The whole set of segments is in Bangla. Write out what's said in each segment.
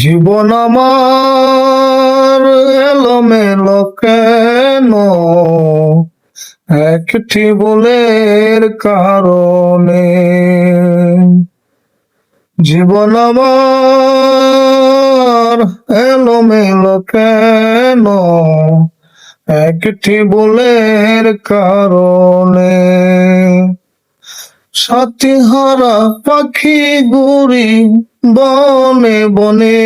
জীবন আমার এলোমেলো কেন, একটি ভুলের কারণে। জীবন আমার এলোমেলো কেন, একটি ভুলের কারণে। সাথী হারা পাখি ঘুরি বনে বনে,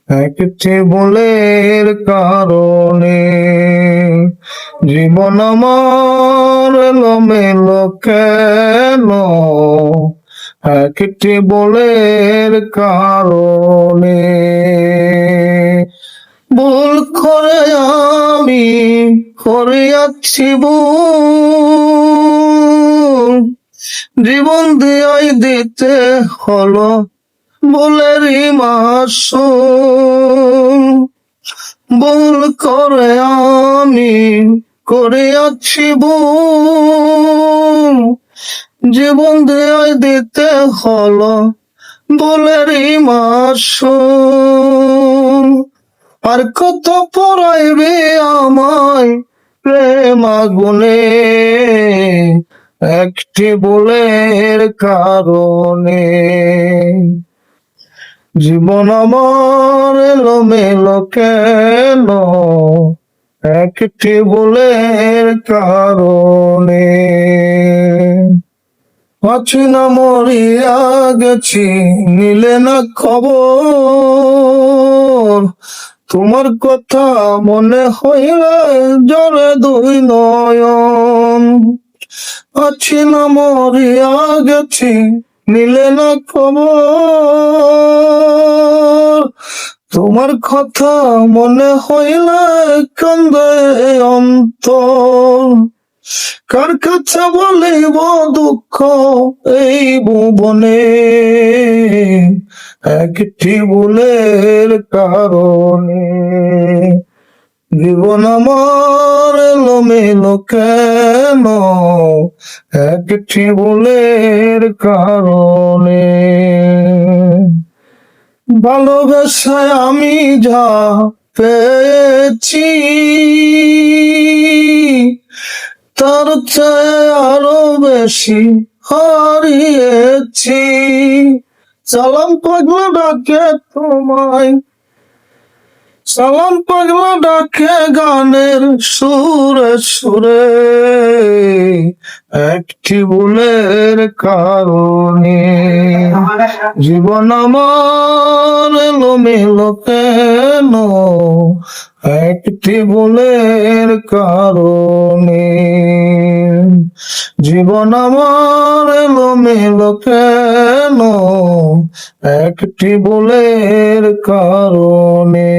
একটি ভুলের কারণে। জীবন আমার এলোমেলো কেন, একটি ভুলের কারণে। ভুল করে আমি করিয়াছি ভুল, জীবন দিয়াই দিতে হলো ভুলেরই মাসুল। ভুল করে আমি করিয়াছি ভুল, জীবন দিয়াই দিতে হলো ভুলেরই মাসুল। আর কত পড়াইবে আমায় প্রেম আগুনে, একটি ভুলের কারণে। জীবন আমার এলোমেলো কেন, একটি ভুলের কারণে। আছি না মরিয়া গেছি, নিলে না খবর, তোমার কথা মনে হইলে জরে দুই নয়ন। আছি না মরিয়া গেছি, নিলে না খবর, তোমার কথা মনে হইলে কান্দে অন্তর। কার কাছে বলিব দুঃখ এই ভুবনে, একটি ভুলের কারণে। জীবন আমার এলোমেলো কেন, একটি ভুলের কারণে। ভালোবাসায় আমি যা পেয়েছি, তার চেয়ে আরো বেশি হারিয়েছি। সালাম পাগলা ডাকে তোমায়, সালাম পাগলা ডাকে গানের সুরে সুরে, একটি ভুলের কারণে। জীবন আমার এলোমেলো কেন, একটি ভুলের কারণে। জীবন আমার এলোমেলো কেন, একটি ভুলের কারণে।